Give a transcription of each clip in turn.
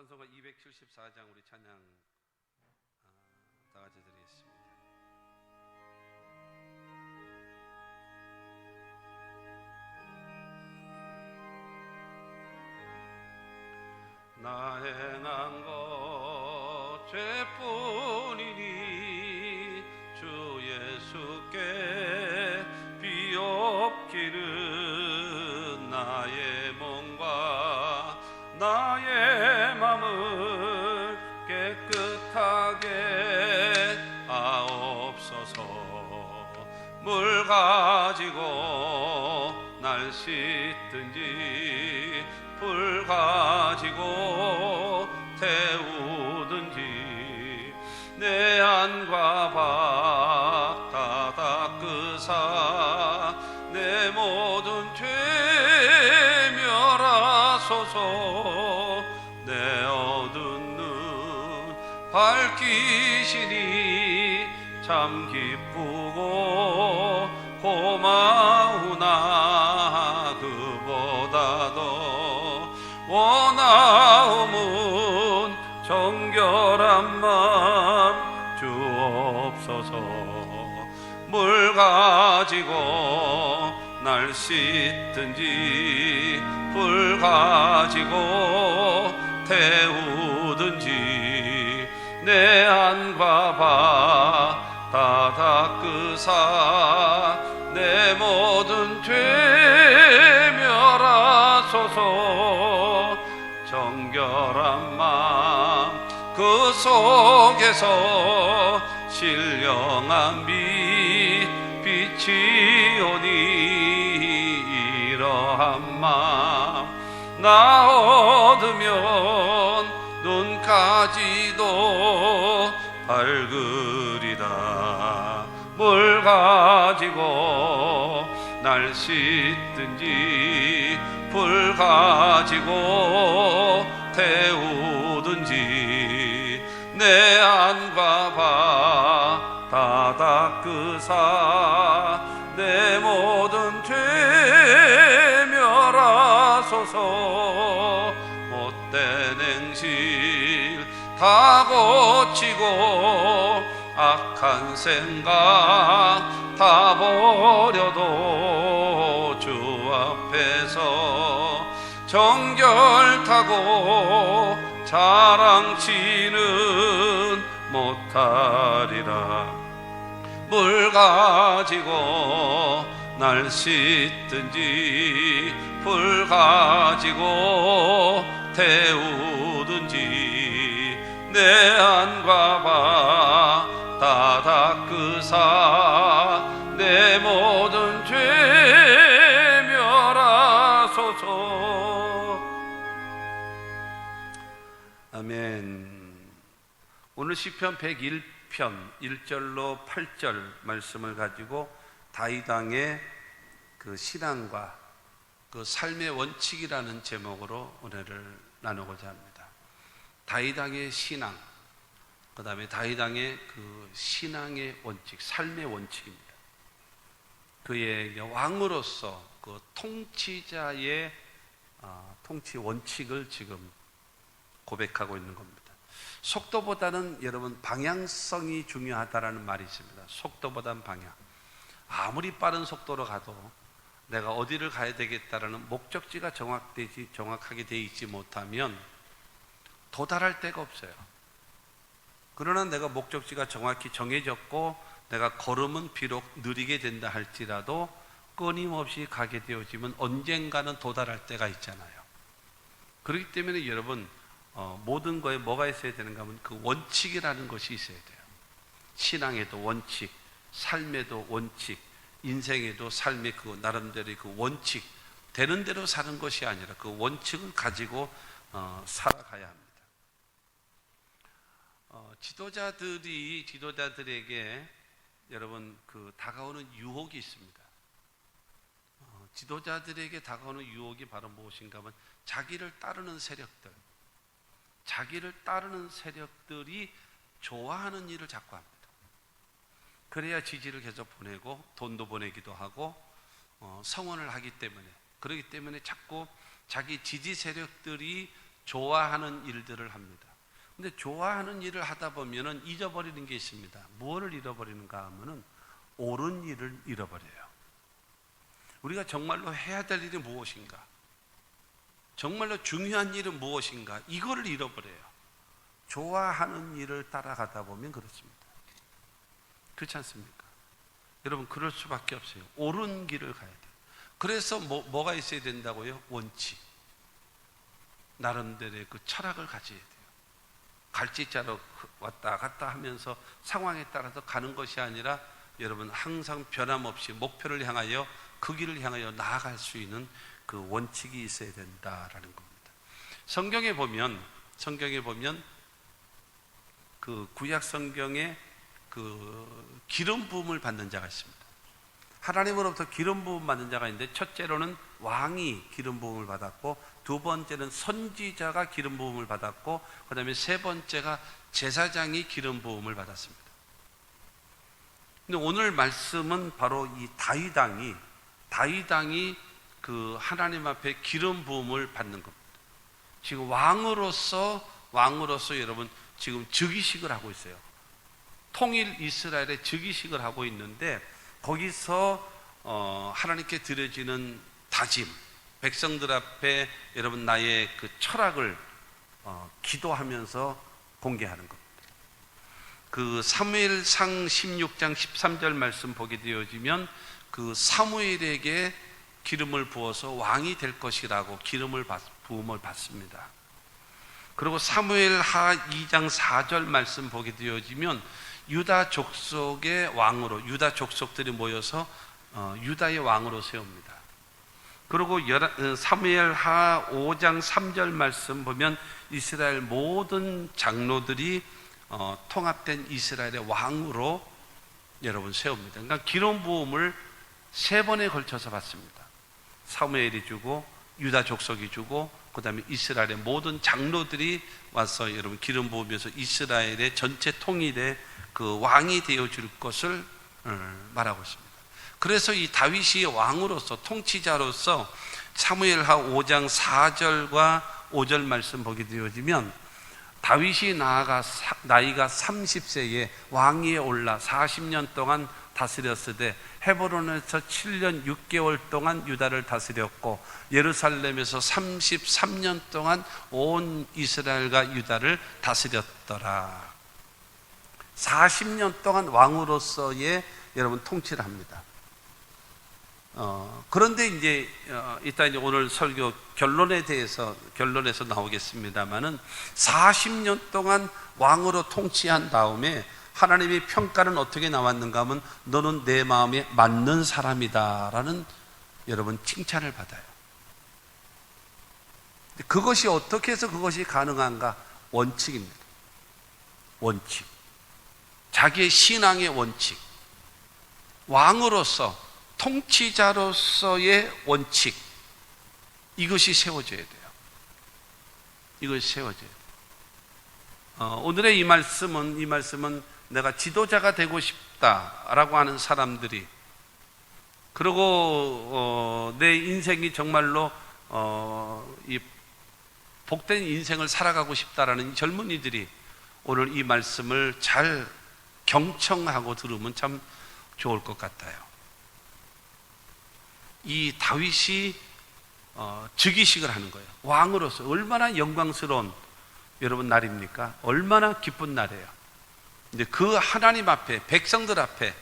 찬송가 274장 우리 찬양 다 같이 드리겠습니다. 나 행한 것 죄뿐이니 주 예수께 비옵기는 나의 몸과 나의 맘을 깨끗하게 하옵소서. 물 가지고 날 씻든지 불 가지고 태우든지 내 안과 박 다 닦으사 내 모든 죄 멸하소서. 내 어두운 눈 밝히시니 참 기쁘고 고마우나 그보다 더 원하옵은 정결한 맘 주옵소서. 물 가지고 날 씻든지 불 가지고 태우든지 내 안과 바 다 닦으사 내 모든 죄 멸하소서. 정결한 마음 그 속에서 신령한 빛이 오니 이러한 마음 나 얻으면 눈까지도 밝으리라. 물 가지고 날 씻든지 불 가지고 태우든지 내 안과 바 다 닦으사 내 모든 죄 멸하소서. 못된 행실 다 고치고 악한 생각 다 버려도 주 앞에서 정결타고 자랑치는 못하리라. 물 가지고 날 씻든지 불 가지고 태우든지 내 안과 바 다 닦으사 내 모든 죄 멸하소서. 아멘. 오늘 시편 101편 1절로 8절 말씀을 가지고 다윗 왕의 그 신앙과 그 삶의 원칙이라는 제목으로 은혜를 나누고자 합니다. 다윗 왕의 신앙, 그 다음에 다윗 왕의 그 신앙의 원칙, 삶의 원칙입니다. 그의 왕으로서 그 통치자의 통치 원칙을 지금 고백하고 있는 겁니다. 속도보다는 여러분 방향성이 중요하다라는 말이 있습니다. 속도보다는 방향. 아무리 빠른 속도로 가도 내가 어디를 가야 되겠다라는 목적지가 정확하게 되어 있지 못하면 도달할 데가 없어요. 그러나 내가 목적지가 정확히 정해졌고 내가 걸음은 비록 느리게 된다 할지라도 끊임없이 가게 되어지면 언젠가는 도달할 때가 있잖아요. 그렇기 때문에 여러분 모든 거에 뭐가 있어야 되는가 하면 그 원칙이라는 것이 있어야 돼요. 신앙에도 원칙, 삶에도 원칙, 인생에도 삶의 그 나름대로의 그 원칙, 되는 대로 사는 것이 아니라 그 원칙을 가지고 살아가야 합니다. 지도자들에게 여러분 그 다가오는 유혹이 있습니다. 지도자들에게 다가오는 유혹이 바로 무엇인가 하면 자기를 따르는 세력들이 좋아하는 일을 자꾸 합니다. 그래야 지지를 계속 보내고 돈도 보내기도 하고 성원을 하기 때문에, 그렇기 때문에 자꾸 자기 지지 세력들이 좋아하는 일들을 합니다. 근데 좋아하는 일을 하다 보면은 잊어버리는 게 있습니다. 무엇을 잃어버리는가 하면은 옳은 일을 잃어버려요. 우리가 정말로 해야 될 일이 무엇인가? 정말로 중요한 일은 무엇인가? 이거를 잃어버려요. 좋아하는 일을 따라가다 보면 그렇습니다. 그렇지 않습니까? 여러분, 그럴 수밖에 없어요. 옳은 길을 가야 돼요. 그래서 뭐가 있어야 된다고요? 원칙. 나름대로의 그 철학을 가져야 돼요. 갈지자로 왔다 갔다 하면서 상황에 따라서 가는 것이 아니라 여러분, 항상 변함없이 목표를 향하여 그 길을 향하여 나아갈 수 있는 그 원칙이 있어야 된다라는 겁니다. 성경에 보면 그 구약 성경에 그 기름 부음을 받는 자가 있습니다. 하나님으로부터 기름 부음 받는 자가 있는데, 첫째로는 왕이 기름 부음을 받았고, 두 번째는 선지자가 기름 부음을 받았고, 그 다음에 세 번째가 제사장이 기름 부음을 받았습니다. 근데 오늘 말씀은 바로 이 다윗왕이 그 하나님 앞에 기름 부음을 받는 겁니다. 지금 왕으로서 여러분 지금 즉위식을 하고 있어요. 통일 이스라엘의 즉위식을 하고 있는데, 거기서 하나님께 드려지는 다짐, 백성들 앞에 여러분 나의 그 철학을 기도하면서 공개하는 겁니다. 그 사무엘상 16장 13절 말씀 보게 되어지면 그 사무엘에게 기름을 부어서 왕이 될 것이라고 부음을 받습니다. 그리고 사무엘하 2장 4절 말씀 보게 되어지면 유다 족속의 왕으로, 유다 족속들이 모여서 유다의 왕으로 세웁니다. 그리고 사무엘하 5장 3절 말씀 보면 이스라엘 모든 장로들이 통합된 이스라엘의 왕으로 여러분 세웁니다. 그러니까 기름 부음을 세 번에 걸쳐서 받습니다. 사무엘이 주고, 유다 족속이 주고, 그 다음에 이스라엘의 모든 장로들이 와서 여러분 기름 부으면서 이스라엘의 전체 통일의 그 왕이 되어줄 것을 말하고 있습니다. 그래서 이 다윗이 왕으로서, 통치자로서 사무엘하 5장 4절과 5절 말씀 보게 되어지면, 다윗이 나이가 30세에 왕위에 올라 40년 동안 다스렸으되 헤브론에서 7년 6개월 동안 유다를 다스렸고, 예루살렘에서 33년 동안 온 이스라엘과 유다를 다스렸더라. 40년 동안 왕으로서의 여러분 통치를 합니다. 그런데 이제 이따 이제 오늘 설교 결론에서 나오겠습니다만은, 40년 동안 왕으로 통치한 다음에 하나님의 평가는 어떻게 나왔는가 하면, 너는 내 마음에 맞는 사람이다라는 여러분 칭찬을 받아요. 그것이 어떻게 해서 그것이 가능한가? 원칙입니다. 원칙. 자기의 신앙의 원칙. 왕으로서, 통치자로서의 원칙. 이것이 세워져야 돼요. 이것이 세워져야 돼요. 오늘의 이 말씀은 내가 지도자가 되고 싶다라고 하는 사람들이, 그리고 내 인생이 정말로 이 복된 인생을 살아가고 싶다라는 젊은이들이 오늘 이 말씀을 잘 경청하고 들으면 참 좋을 것 같아요. 이 다윗이 즉위식을 하는 거예요. 왕으로서 얼마나 영광스러운 여러분 날입니까? 얼마나 기쁜 날이에요. 근데 그 하나님 앞에, 백성들 앞에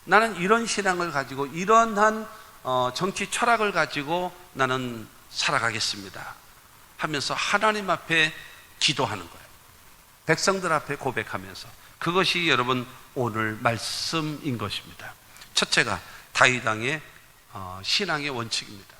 나는 이런 신앙을 가지고, 이러한 정치 철학을 가지고 나는 살아가겠습니다 하면서 하나님 앞에 기도하는 거예요. 백성들 앞에 고백하면서. 그것이 여러분 오늘 말씀인 것입니다. 첫째가 다윗왕의 신앙의 원칙입니다.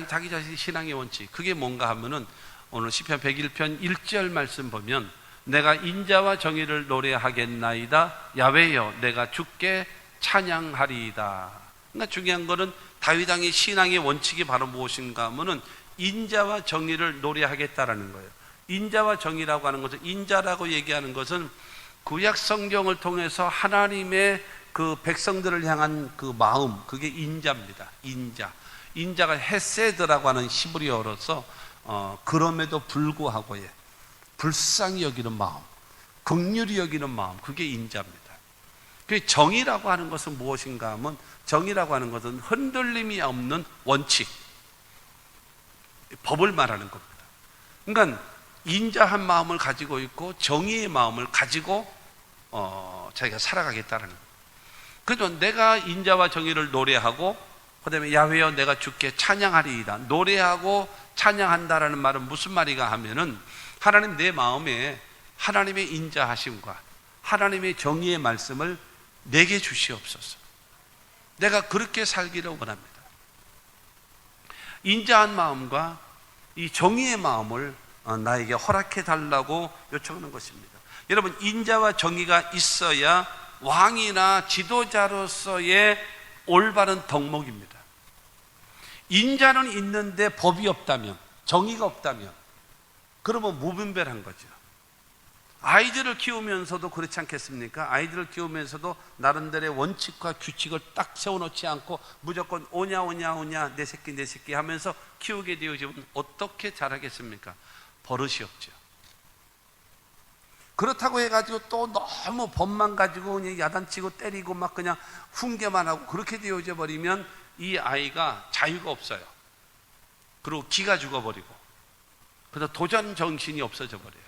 자기 자신의 신앙의 원칙. 그게 뭔가 하면은 오늘 시편 101편 1절 말씀 보면, 내가 인자와 정의를 노래하겠나이다. 야훼여 내가 주께 찬양하리이다. 그러니까 중요한 거는 다윗왕의 신앙의 원칙이 바로 무엇인가 하면은 인자와 정의를 노래하겠다라는 거예요. 인자와 정의라고 하는 것은, 인자라고 얘기하는 것은 구약 성경을 통해서 하나님의 그 백성들을 향한 그 마음, 그게 인자입니다. 인자가 헤세드라고 하는 히브리어로서 그럼에도 불구하고 불쌍히 여기는 마음, 긍휼히 여기는 마음, 그게 인자입니다. 그 정의라고 하는 것은 무엇인가 하면, 정의라고 하는 것은 흔들림이 없는 원칙, 법을 말하는 겁니다. 그러니까 인자한 마음을 가지고 있고 정의의 마음을 가지고 자기가 살아가겠다는 거예요. 그래서 내가 인자와 정의를 노래하고, 그 다음에 야훼여 내가 주께 찬양하리이다, 노래하고 찬양한다라는 말은 무슨 말이가 하면은, 하나님 내 마음에 하나님의 인자하심과 하나님의 정의의 말씀을 내게 주시옵소서. 내가 그렇게 살기를 원합니다. 인자한 마음과 이 정의의 마음을 나에게 허락해 달라고 요청하는 것입니다. 여러분, 인자와 정의가 있어야 왕이나 지도자로서의 올바른 덕목입니다. 인자는 있는데 법이 없다면, 정의가 없다면, 그러면 무분별한 거죠. 아이들을 키우면서도 그렇지 않겠습니까? 아이들을 키우면서도 나름대로의 원칙과 규칙을 딱 세워놓지 않고 무조건 오냐 오냐 오냐 내 새끼 내 새끼 하면서 키우게 되어지면 어떻게 자라겠습니까? 버릇이 없죠. 그렇다고 해가지고 또 너무 법만 가지고 그냥 야단치고 때리고 막 그냥 훈계만 하고 그렇게 되어져 버리면 이 아이가 자유가 없어요. 그리고 기가 죽어버리고, 그래서 도전 정신이 없어져 버려요.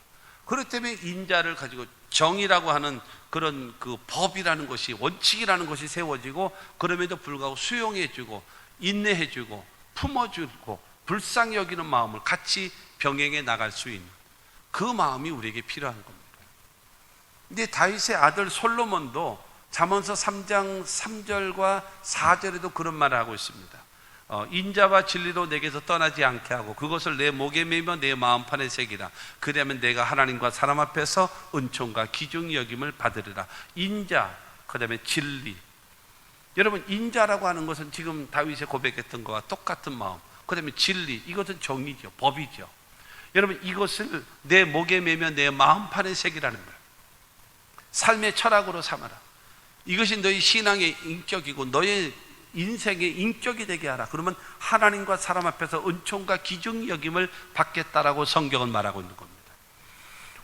그렇기 때문에 인자를 가지고 정의라고 하는 그런 그 법이라는 것이, 원칙이라는 것이 세워지고, 그럼에도 불구하고 수용해주고 인내해주고 품어주고 불쌍히 여기는 마음을 같이 병행해 나갈 수 있는 그 마음이 우리에게 필요한 겁니다. 근데 다윗의 아들 솔로몬도 잠언서 3장 3절과 4절에도 그런 말을 하고 있습니다. 인자와 진리로 내게서 떠나지 않게 하고 그것을 내 목에 매며 내 마음판에 새기라. 그러면 내가 하나님과 사람 앞에서 은총과 기중히 여김을 받으리라. 인자, 그 다음에 진리. 여러분, 인자라고 하는 것은 지금 다윗이 고백했던 것과 똑같은 마음, 그 다음에 진리, 이것은 정의죠, 법이죠. 여러분, 이것을 내 목에 매며 내 마음판에 새기라는 거예요. 삶의 철학으로 삼아라. 이것이 너희 신앙의 인격이고 너의 인생의 인격이 되게 하라. 그러면 하나님과 사람 앞에서 은총과 기중 여김을 받겠다라고 성경은 말하고 있는 겁니다.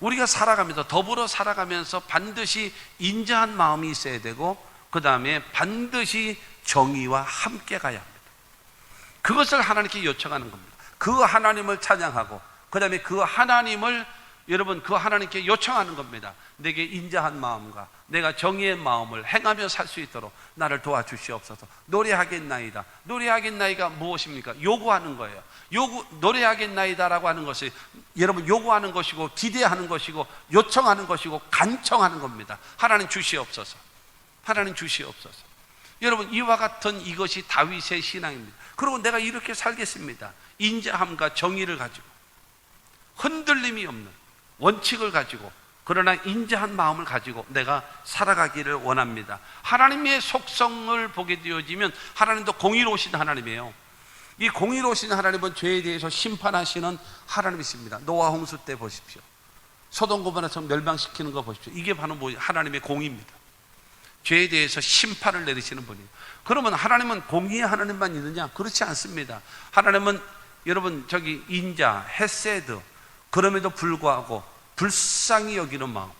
우리가 살아가면서, 더불어 살아가면서 반드시 인자한 마음이 있어야 되고, 그 다음에 반드시 정의와 함께 가야 합니다. 그것을 하나님께 요청하는 겁니다. 그 하나님을 찬양하고, 그 다음에 그 하나님을, 여러분, 그 하나님께 요청하는 겁니다. 내게 인자한 마음과 내가 정의의 마음을 행하며 살 수 있도록 나를 도와주시옵소서. 노래하겠나이다. 노래하겠나이가 무엇입니까? 요구하는 거예요. 노래하겠나이다라고 하는 것이, 여러분, 요구하는 것이고 기대하는 것이고 요청하는 것이고 간청하는 겁니다. 하나님 주시옵소서. 하나님 주시옵소서. 여러분, 이와 같은 이것이 다윗의 신앙입니다. 그리고 내가 이렇게 살겠습니다. 인자함과 정의를 가지고, 흔들림이 없는 원칙을 가지고, 그러나 인자한 마음을 가지고 내가 살아가기를 원합니다. 하나님의 속성을 보게 되어지면 하나님도 공의로우신 하나님이에요. 이 공의로우신 하나님은 죄에 대해서 심판하시는 하나님이십니다. 노아 홍수 때 보십시오. 소돔 고모라처럼 멸망시키는 거 보십시오. 이게 바로 하나님의 공의입니다. 죄에 대해서 심판을 내리시는 분이에요. 그러면 하나님은 공의의 하나님만 있느냐? 그렇지 않습니다. 하나님은, 여러분, 저기 인자, 헤세드, 그럼에도 불구하고 불쌍히 여기는 마음.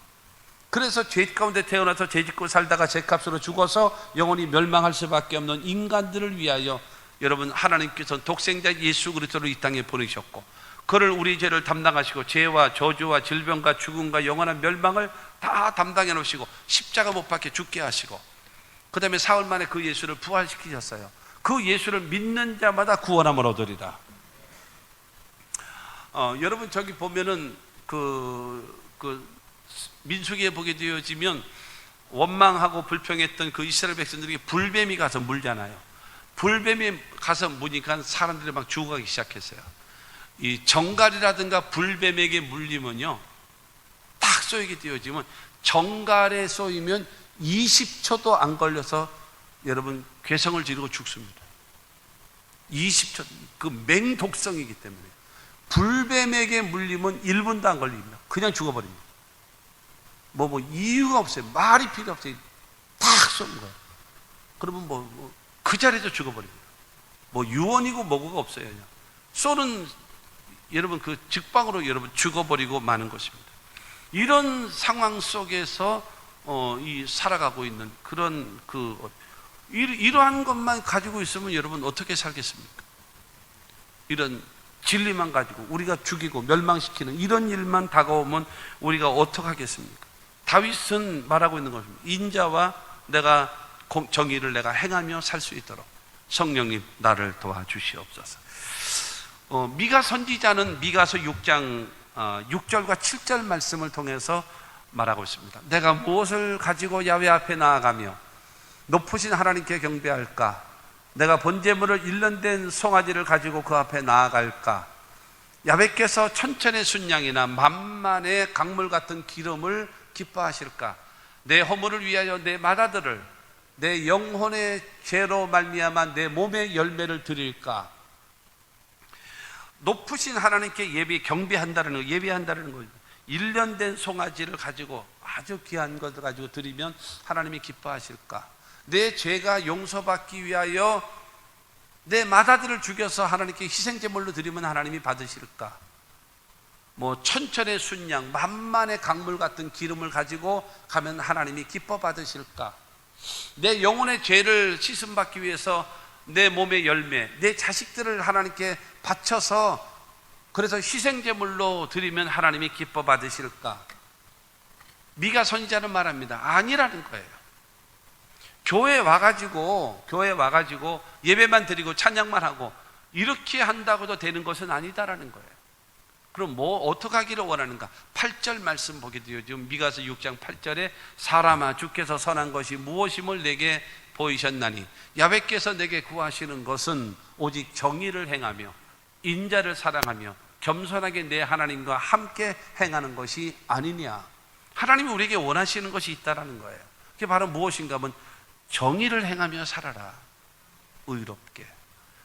그래서 죄 가운데 태어나서 죄 짓고 살다가 죄값으로 죽어서 영원히 멸망할 수밖에 없는 인간들을 위하여, 여러분, 하나님께서는 독생자 예수 그리스도를 이 땅에 보내셨고, 그를 우리 죄를 담당하시고 죄와 저주와 질병과 죽음과 영원한 멸망을 다 담당해 놓으시고 십자가 못 박혀 죽게 하시고, 그 다음에 사흘 만에 그 예수를 부활시키셨어요. 그 예수를 믿는 자마다 구원함을 얻으리라. 여러분, 저기 보면은 민수기에 보게 되어지면 원망하고 불평했던 그 이스라엘 백성들에게 불뱀이 가서 물잖아요. 불뱀이 가서 무니까 사람들이 막 죽어가기 시작했어요. 이 정갈이라든가 불뱀에게 물리면요, 딱 쏘이게 되어지면, 정갈에 쏘이면 20초도 안 걸려서 여러분 괴성을 지르고 죽습니다. 20초, 그 맹독성이기 때문에. 불뱀에게 물리면 1분도 안 걸립니다. 그냥 죽어버립니다. 뭐 이유가 없어요. 말이 필요 없어요. 딱 쏘는 거예요. 그러면 그 자리에서 죽어버립니다. 유언이고 뭐고가 없어요. 그냥 쏘는 여러분 그 직방으로 여러분 죽어버리고 마는 것입니다. 이런 상황 속에서 이 살아가고 있는 그런 이러한 것만 가지고 있으면 여러분 어떻게 살겠습니까? 이런 진리만 가지고 우리가 죽이고 멸망시키는 이런 일만 다가오면 우리가 어떻게 하겠습니까? 다윗은 말하고 있는 것입니다. 인자와 내가 정의를 내가 행하며 살 수 있도록 성령님 나를 도와주시옵소서. 미가 선지자는 미가서 6장 6절과 7절 말씀을 통해서 말하고 있습니다. 내가 무엇을 가지고 야훼 앞에 나아가며 높으신 하나님께 경배할까? 내가 번제물을 일년된 송아지를 가지고 그 앞에 나아갈까? 야훼께서 천천의 순양이나 만만의 강물 같은 기름을 기뻐하실까? 내 허물을 위하여 내 맏아들을 내 영혼의 죄로 말미암아 내 몸의 열매를 드릴까? 높으신 하나님께 경배한다는 거, 예배한다는 거예요. 1년 된 송아지를 가지고 아주 귀한 것을 가지고 드리면 하나님이 기뻐하실까? 내 죄가 용서받기 위하여 내 맏아들을 죽여서 하나님께 희생제물로 드리면 하나님이 받으실까? 천천의 순양, 만만의 강물 같은 기름을 가지고 가면 하나님이 기뻐 받으실까? 내 영혼의 죄를 씻음받기 위해서 내 몸의 열매, 내 자식들을 하나님께 바쳐서 그래서 희생제물로 드리면 하나님이 기뻐 받으실까? 미가 선지자는 말합니다. 아니라는 거예요. 교회에 와가지고 예배만 드리고 찬양만 하고 이렇게 한다고도 되는 것은 아니다라는 거예요. 그럼 어떻게 하기를 원하는가? 8절 말씀 보게 돼요. 지금 미가서 6장 8절에 사람아 주께서 선한 것이 무엇임을 내게 보이셨나니 야훼께서 내게 구하시는 것은 오직 정의를 행하며 인자를 사랑하며 겸손하게 내 하나님과 함께 행하는 것이 아니냐. 하나님이 우리에게 원하시는 것이 있다라는 거예요. 그게 바로 무엇인가 하면 정의를 행하며 살아라. 의롭게.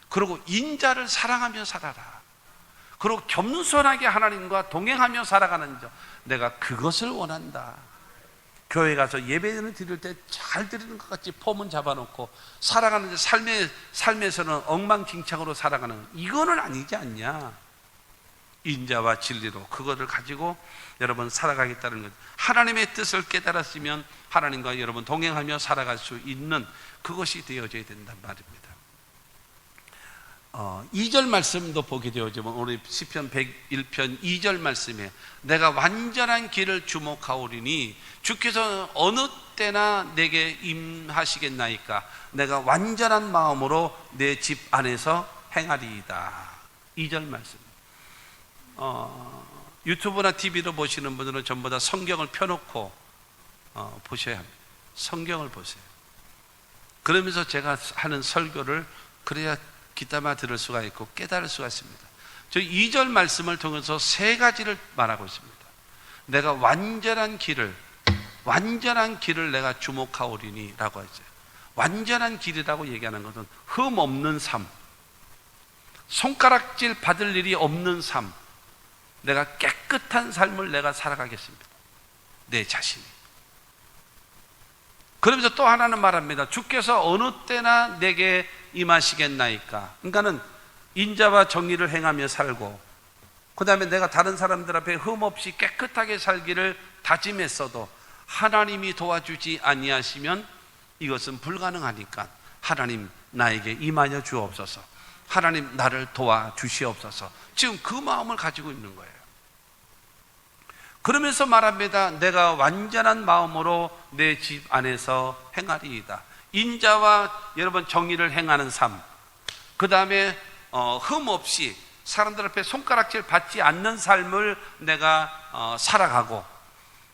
그리고 인자를 사랑하며 살아라. 그리고 겸손하게 하나님과 동행하며 살아가는 자, 내가 그것을 원한다. 교회 가서 예배를 드릴 때 잘 드리는 것 같이 폼은 잡아놓고 살아가는 삶에서는 엉망진창으로 살아가는 이거는 아니지 않냐. 인자와 진리로 그것을 가지고 여러분 살아가겠다는 것. 하나님의 뜻을 깨달았으면 하나님과 여러분 동행하며 살아갈 수 있는 그것이 되어져야 된단 말입니다. 2절 말씀도 보게 되어지면 오늘 시편 101편 2절 말씀에 내가 완전한 길을 주목하오리니 주께서 어느 때나 내게 임하시겠나이까? 내가 완전한 마음으로 내 집 안에서 행하리이다. 2절 말씀. 유튜브나 TV로 보시는 분들은 전부 다 성경을 펴놓고 보셔야 합니다. 성경을 보세요. 그러면서 제가 하는 설교를 그래야 귀담아 들을 수가 있고 깨달을 수가 있습니다. 저 2절 말씀을 통해서 세 가지를 말하고 있습니다. 내가 완전한 길을 내가 주목하오리니 라고 하죠. 완전한 길이라고 얘기하는 것은 흠 없는 삶, 손가락질 받을 일이 없는 삶, 내가 깨끗한 삶을 내가 살아가겠습니다. 내 자신이. 그러면서 또 하나는 말합니다. 주께서 어느 때나 내게 임하시겠나이까? 그러니까는 인자와 정의를 행하며 살고, 그 다음에 내가 다른 사람들 앞에 흠없이 깨끗하게 살기를 다짐했어도 하나님이 도와주지 아니하시면 이것은 불가능하니까 하나님 나에게 임하여 주옵소서. 하나님 나를 도와주시옵소서. 지금 그 마음을 가지고 있는 거예요. 그러면서 말합니다. 내가 완전한 마음으로 내 집 안에서 행하리이다. 인자와 여러분 정의를 행하는 삶, 그 다음에 흠 없이 사람들 앞에 손가락질 받지 않는 삶을 내가 살아가고,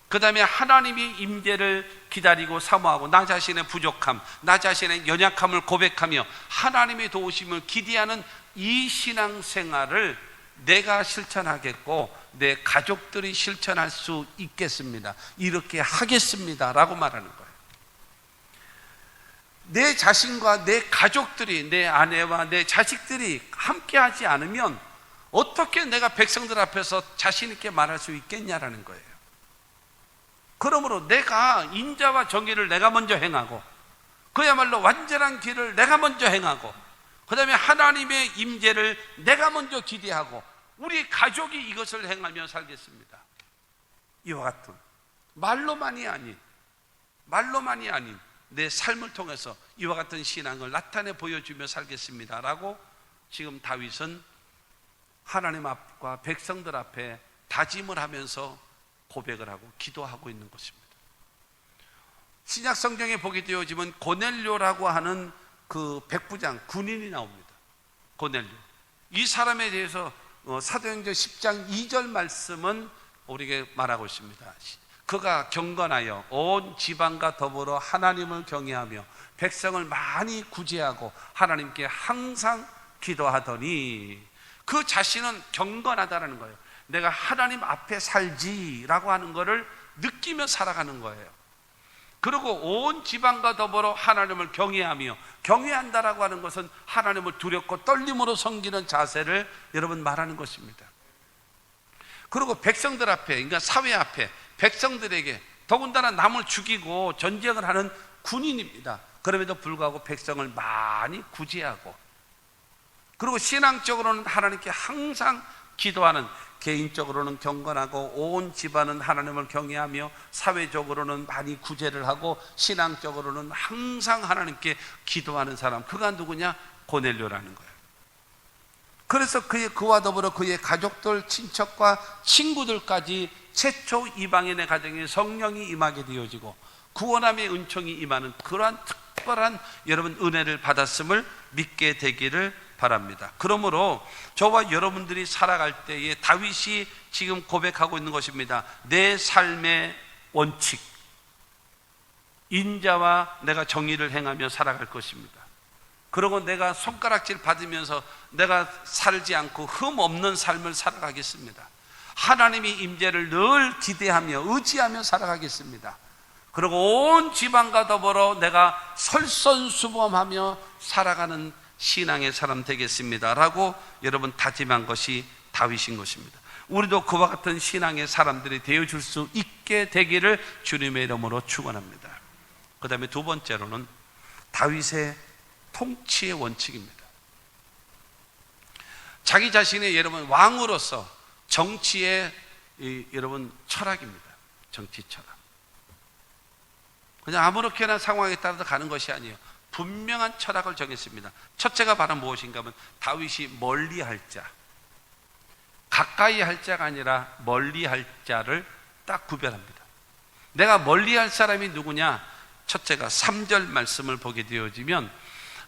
그 다음에 하나님이 임재를 기다리고 사모하고 나 자신의 부족함, 나 자신의 연약함을 고백하며 하나님의 도우심을 기대하는 이 신앙생활을 내가 실천하겠고 내 가족들이 실천할 수 있겠습니다. 이렇게 하겠습니다 라고 말하는 거예요. 내 자신과 내 가족들이, 내 아내와 내 자식들이 함께 하지 않으면 어떻게 내가 백성들 앞에서 자신 있게 말할 수 있겠냐라는 거예요. 그러므로 내가 인자와 정의를 내가 먼저 행하고, 그야말로 완전한 길을 내가 먼저 행하고, 그 다음에 하나님의 임재를 내가 먼저 기대하고, 우리 가족이 이것을 행하며 살겠습니다. 이와 같은 말로만이 아닌 내 삶을 통해서 이와 같은 신앙을 나타내 보여주며 살겠습니다 라고 지금 다윗은 하나님 앞과 백성들 앞에 다짐을 하면서 고백을 하고 기도하고 있는 것입니다. 신약 성경에 보게 되어지면 고넬료라고 하는 그 백부장 군인이 나옵니다. 고넬료, 이 사람에 대해서 사도행전 10장 2절 말씀은 우리에게 말하고 있습니다. 그가 경건하여 온 지방과 더불어 하나님을 경외하며 백성을 많이 구제하고 하나님께 항상 기도하더니, 그 자신은 경건하다라는 거예요. 내가 하나님 앞에 살지라고 하는 것을 느끼며 살아가는 거예요. 그리고 온 지방과 더불어 하나님을 경외하며, 경외한다라고 하는 것은 하나님을 두렵고 떨림으로 섬기는 자세를 여러분 말하는 것입니다. 그리고 백성들 앞에, 그러니까 사회 앞에 백성들에게, 더군다나 남을 죽이고 전쟁을 하는 군인입니다. 그럼에도 불구하고 백성을 많이 구제하고, 그리고 신앙적으로는 하나님께 항상 기도하는, 개인적으로는 경건하고 온 집안은 하나님을 경외하며 사회적으로는 많이 구제를 하고 신앙적으로는 항상 하나님께 기도하는 사람, 그가 누구냐? 고넬료라는 거예요. 그래서 그와 더불어 그의 가족들, 친척과 친구들까지 최초 이방인의 가정에 성령이 임하게 되어지고 구원함의 은총이 임하는 그러한 특별한 여러분 은혜를 받았음을 믿게 되기를 바랍니다. 그러므로 저와 여러분들이 살아갈 때에 다윗이 지금 고백하고 있는 것입니다. 내 삶의 원칙, 인자와 내가 정의를 행하며 살아갈 것입니다. 그리고 내가 손가락질 받으면서 내가 살지 않고 흠 없는 삶을 살아가겠습니다. 하나님의 임재를 늘 기대하며 의지하며 살아가겠습니다. 그리고 온 지방과 더불어 내가 설선수범하며 살아가는 신앙의 사람 되겠습니다 라고 여러분 다짐한 것이 다윗인 것입니다. 우리도 그와 같은 신앙의 사람들이 되어줄 수 있게 되기를 주님의 이름으로 축원합니다. 그 다음에 두 번째로는 다윗의 통치의 원칙입니다. 자기 자신의 여러분 왕으로서 정치의 여러분 철학입니다. 정치 철학. 그냥 아무렇게나 상황에 따라서 가는 것이 아니에요. 분명한 철학을 정했습니다. 첫째가 바로 무엇인가 하면 다윗이 멀리할 자, 가까이 할 자가 아니라 멀리할 자를 딱 구별합니다. 내가 멀리할 사람이 누구냐? 첫째가 3절 말씀을 보게 되어지면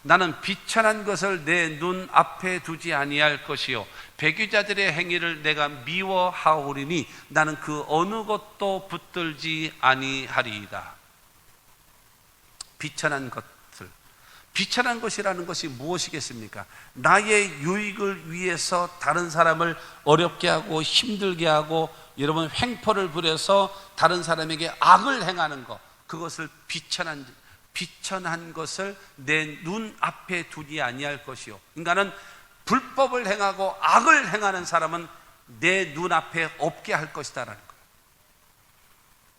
나는 비천한 것을 내 눈 앞에 두지 아니할 것이요 배교자들의 행위를 내가 미워하오리니 나는 그 어느 것도 붙들지 아니하리이다. 비천한 것들, 비천한 것이라는 것이 무엇이겠습니까? 나의 유익을 위해서 다른 사람을 어렵게 하고 힘들게 하고 여러분 횡포를 부려서 다른 사람에게 악을 행하는 것, 그것을 비천한 것을 내 눈 앞에 두지 아니할 것이요. 인간은 불법을 행하고 악을 행하는 사람은 내 눈앞에 없게 할 것이다라는 거예요.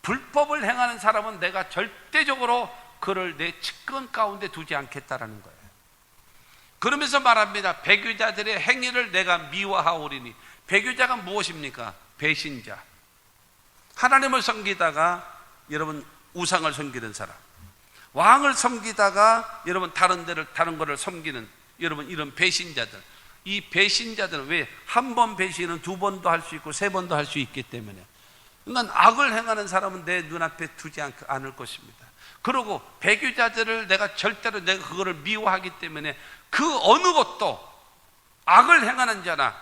불법을 행하는 사람은 내가 절대적으로 그를 내 측근 가운데 두지 않겠다라는 거예요. 그러면서 말합니다. 배교자들의 행위를 내가 미워하오리니. 배교자가 무엇입니까? 배신자. 하나님을 섬기다가 여러분 우상을 섬기는 사람, 왕을 섬기다가 여러분 다른 거를 섬기는 여러분 이런 배신자들. 이 배신자들은 왜 한 번 배신은 두 번도 할 수 있고 세 번도 할 수 있기 때문에, 그러니까 악을 행하는 사람은 내 눈앞에 두지 않을 것입니다. 그리고 배교자들을 내가 절대로 내가 그거를 미워하기 때문에 그 어느 것도 악을 행하는 자나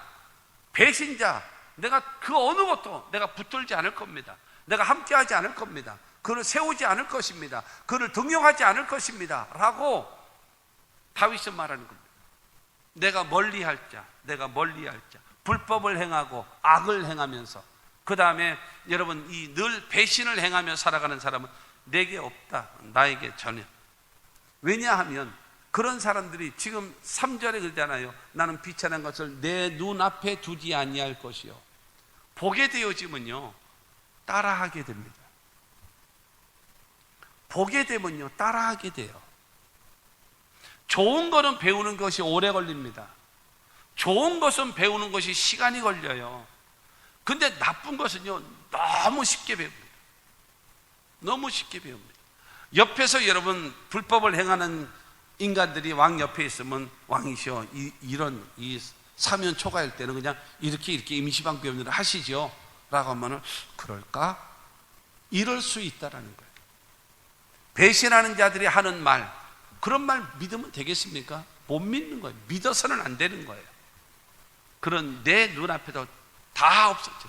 배신자, 내가 그 어느 것도 내가 붙들지 않을 겁니다. 내가 함께하지 않을 겁니다. 그를 세우지 않을 것입니다. 그를 등용하지 않을 것입니다 라고 다윗은 말하는 겁니다. 내가 멀리할 자, 내가 멀리할 자, 불법을 행하고 악을 행하면서 그 다음에 여러분 이 늘 배신을 행하며 살아가는 사람은 내게 없다, 나에게 전혀. 왜냐하면 그런 사람들이 지금 3절에 그러잖아요. 나는 비천한 것을 내 눈앞에 두지 아니할 것이요. 보게 되어지면요 따라하게 됩니다. 보게 되면요 따라하게 돼요. 좋은 거는 배우는 것이 오래 걸립니다. 좋은 것은 배우는 것이 시간이 걸려요. 근데 나쁜 것은요, 너무 쉽게 배웁니다. 너무 쉽게 배웁니다. 옆에서 여러분 불법을 행하는 인간들이 왕 옆에 있으면, 왕이시여 이런 사면 초과일 때는 그냥 이렇게 임시방법을 하시죠 라고 하면은, 그럴까? 이럴 수 있다라는 거예요. 배신하는 자들이 하는 말, 그런 말 믿으면 되겠습니까? 못 믿는 거예요. 믿어서는 안 되는 거예요. 그런 내 눈앞에도 다 없어져.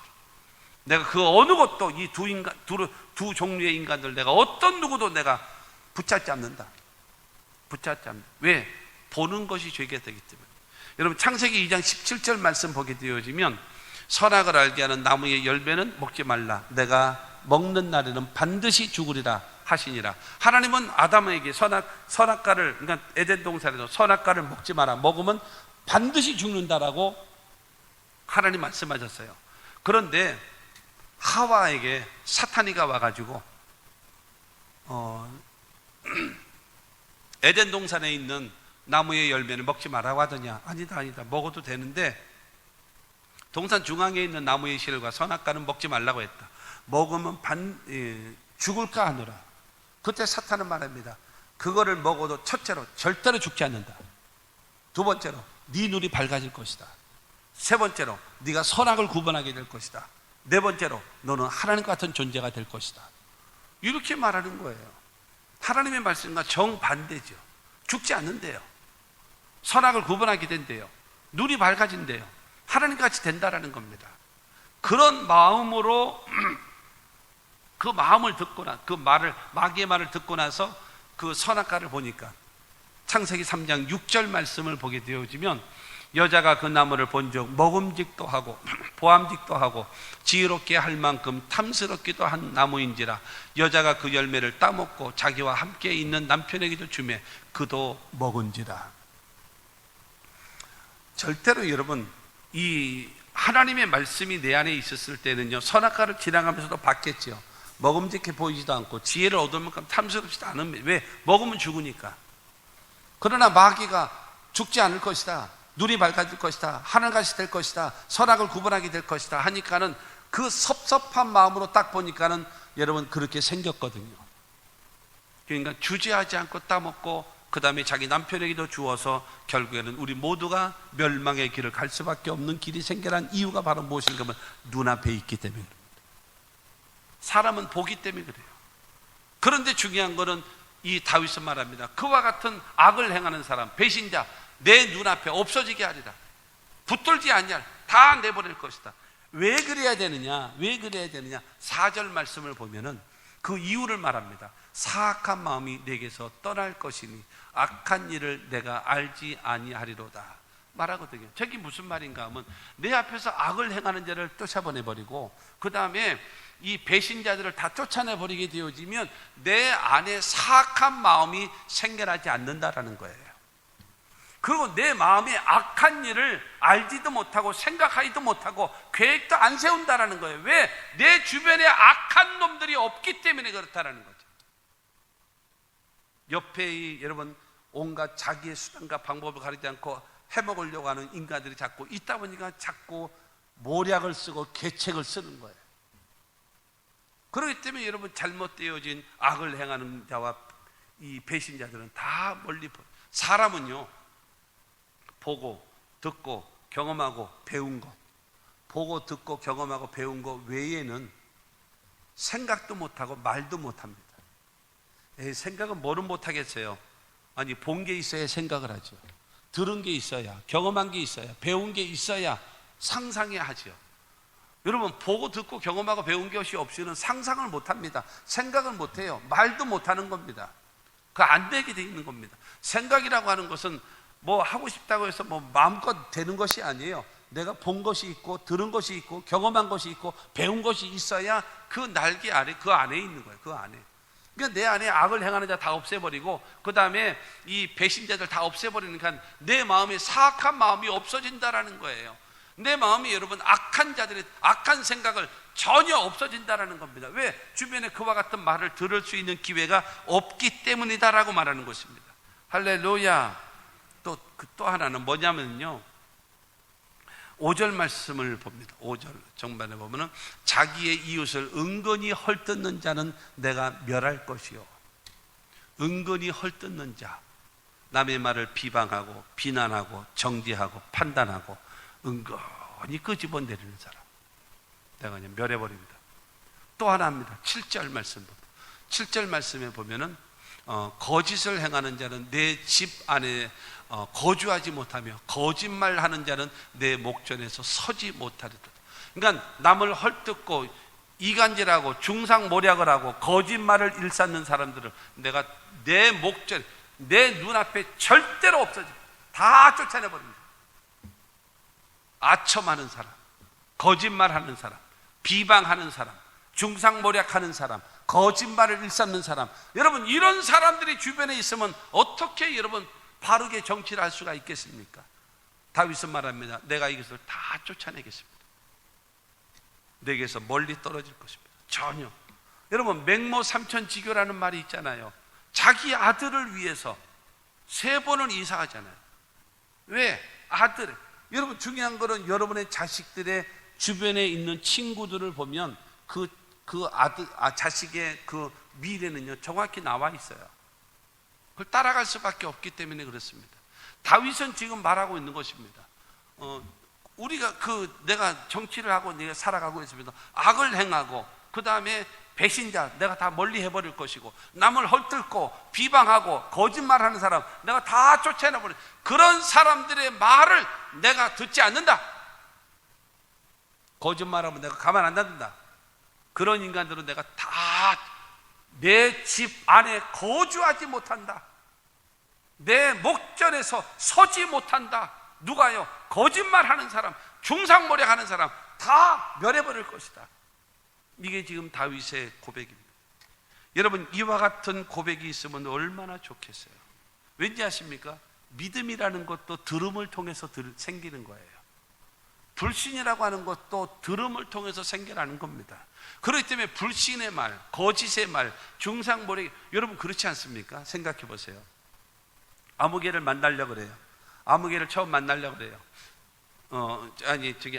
내가 그 어느 것도 이 두 종류의 인간들, 내가 어떤 누구도 내가 붙잡지 않는다. 붙잡지 않는다. 왜? 보는 것이 죄가 되기 때문에. 여러분 창세기 2장 17절 말씀 보게 되어지면, 선악을 알게 하는 나무의 열매는 먹지 말라. 내가 먹는 날에는 반드시 죽으리라 하시니라. 하나님은 아담에게 선악과를, 그러니까 에덴 동산에서 선악과를 먹지 마라. 먹으면 반드시 죽는다라고 하나님 말씀하셨어요. 그런데 하와에게 사탄이가 와가지고 에덴 동산에 있는 나무의 열매를 먹지 말라고 하더냐? 아니다 먹어도 되는데, 동산 중앙에 있는 나무의 실과 선악과는 먹지 말라고 했다. 먹으면 죽을까 하노라. 그때 사탄은 말합니다. 그거를 먹어도 첫째로 절대로 죽지 않는다. 두 번째로 네 눈이 밝아질 것이다. 세 번째로 네가 선악을 구분하게 될 것이다. 네 번째로 너는 하나님 같은 존재가 될 것이다. 이렇게 말하는 거예요. 하나님의 말씀과 정반대죠. 죽지 않는데요. 선악을 구분하게 된대요. 눈이 밝아진대요. 하나님같이 된다라는 겁니다. 그런 마음으로 그 마음을 듣거나 그 말을, 마귀의 말을 듣고 나서 그 선악과를 보니까, 창세기 3장 6절 말씀을 보게 되어지면, 여자가 그 나무를 본즉 먹음직도 하고 보암직도 하고 지혜롭게 할 만큼 탐스럽기도 한 나무인지라. 여자가 그 열매를 따먹고 자기와 함께 있는 남편에게도 주매 그도 먹은지라. 절대로 여러분, 이 하나님의 말씀이 내 안에 있었을 때는요, 선악과를 지나가면서도 봤겠죠. 먹음직해 보이지도 않고 지혜를 얻을 만큼 탐스럽지도 않으면, 왜? 먹으면 죽으니까. 그러나 마귀가 죽지 않을 것이다, 눈이 밝아질 것이다, 하늘같이 될 것이다, 선악을 구분하게 될 것이다 하니까는 그 섭섭한 마음으로 딱 보니까는 여러분 그렇게 생겼거든요. 그러니까 주저하지 않고 따먹고 그 다음에 자기 남편에게도 주어서 결국에는 우리 모두가 멸망의 길을 갈 수밖에 없는 길이 생겨난 이유가 바로 무엇인가 하면 눈앞에 있기 때문입니다. 사람은 보기 때문에 그래요. 그런데 중요한 거는 이 다윗은 말합니다. 그와 같은 악을 행하는 사람, 배신자, 내 눈앞에 없어지게 하리라. 붙들지 않냐, 다 내버릴 것이다. 왜 그래야 되느냐? 왜 그래야 되느냐? 4절 말씀을 보면은 그 이유를 말합니다. 사악한 마음이 내게서 떠날 것이니 악한 일을 내가 알지 아니하리로다 말하거든요. 저게 무슨 말인가 하면, 내 앞에서 악을 행하는 자를 쫓아보내버리고 그 다음에 이 배신자들을 다 쫓아내버리게 되어지면 내 안에 사악한 마음이 생겨나지 않는다라는 거예요. 그리고 내 마음에 악한 일을 알지도 못하고 생각하지도 못하고 계획도 안 세운다라는 거예요. 왜? 내 주변에 악한 놈들이 없기 때문에 그렇다라는 거죠. 옆에 여러분 온갖 자기의 수단과 방법을 가리지 않고 해먹으려고 하는 인간들이 자꾸 있다 보니까 자꾸 모략을 쓰고 계책을 쓰는 거예요. 그렇기 때문에 여러분 잘못되어진 악을 행하는 자와 이 배신자들은 다 멀리 보여요. 사람은요, 보고 듣고 경험하고 배운 것, 보고 듣고 경험하고 배운 것 외에는 생각도 못하고 말도 못합니다. 생각은 뭐를 못하겠어요? 아니, 본 게 있어야 생각을 하죠. 들은 게 있어야, 경험한 게 있어야, 배운 게 있어야 상상해야 하죠. 여러분, 보고 듣고 경험하고 배운 것이 없이는 상상을 못합니다. 생각을 못해요. 말도 못하는 겁니다. 그 안 되게 돼 있는 겁니다. 생각이라고 하는 것은 뭐 하고 싶다고 해서 뭐 마음껏 되는 것이 아니에요. 내가 본 것이 있고 들은 것이 있고 경험한 것이 있고 배운 것이 있어야 그 날개 아래, 그 안에 있는 거예요. 그 안에. 그러니까 내 안에 악을 행하는 자 다 없애버리고 그 다음에 이 배신자들 다 없애버리니까 내 마음에 사악한 마음이 없어진다라는 거예요. 내 마음이 여러분 악한 자들의 악한 생각을 전혀 없어진다라는 겁니다. 왜? 주변에 그와 같은 말을 들을 수 있는 기회가 없기 때문이다라고 말하는 것입니다. 할렐루야. 또 하나는 뭐냐면요, 5절 말씀을 봅니다. 5절 정반에 보면은 자기의 이웃을 은근히 헐뜯는 자는 내가 멸할 것이요. 은근히 헐뜯는 자, 남의 말을 비방하고 비난하고 정죄하고 판단하고 은근히 끄집어내리는 사람, 내가 그냥 멸해버립니다. 또 하나 합니다. 7절 말씀 봅니다. 7절 말씀에 보면은 거짓을 행하는 자는 내 집 안에 거주하지 못하며 거짓말하는 자는 내 목전에서 서지 못하리다. 그러니까 남을 헐뜯고 이간질하고 중상모략을 하고 거짓말을 일삼는 사람들을 내가 내 목전, 내 눈앞에 절대로 없어져 다 쫓아내버립니다. 아첨하는 사람, 거짓말하는 사람, 비방하는 사람, 중상모략하는 사람, 거짓말을 일삼는 사람, 여러분 이런 사람들이 주변에 있으면 어떻게 여러분 바르게 정치를 할 수가 있겠습니까? 다윗은 말합니다. 내가 이것을 다 쫓아내겠습니다. 내게서 멀리 떨어질 것입니다. 전혀. 여러분 맹모 삼천지교라는 말이 있잖아요. 자기 아들을 위해서 3번을 이사하잖아요. 왜? 아들. 여러분 중요한 거는 여러분의 자식들의 주변에 있는 친구들을 보면 그 자식의 그 미래는요 정확히 나와 있어요. 그걸 따라갈 수밖에 없기 때문에 그렇습니다. 다윗은 지금 말하고 있는 것입니다. 우리가 내가 정치를 하고 내가 살아가고 있습니다. 악을 행하고 그 다음에 배신자 내가 다 멀리 해버릴 것이고 남을 헐뜯고 비방하고 거짓말하는 사람 내가 다 쫓아내버려. 그런 사람들의 말을 내가 듣지 않는다. 거짓말하면 내가 가만 안 놔둔다. 그런 인간들은 내가 다 내 집 안에 거주하지 못한다. 내 목전에서 서지 못한다. 누가요? 거짓말하는 사람, 중상모략하는 사람 다 멸해버릴 것이다. 이게 지금 다윗의 고백입니다. 여러분 이와 같은 고백이 있으면 얼마나 좋겠어요. 왠지 아십니까? 믿음이라는 것도 들음을 통해서 생기는 거예요. 불신이라고 하는 것도 들음을 통해서 생겨나는 겁니다. 그렇기 때문에 불신의 말, 거짓의 말, 중상모략, 여러분 그렇지 않습니까? 생각해 보세요. 아무개를 만나려고 그래요. 아무개를 처음 만나려고 그래요.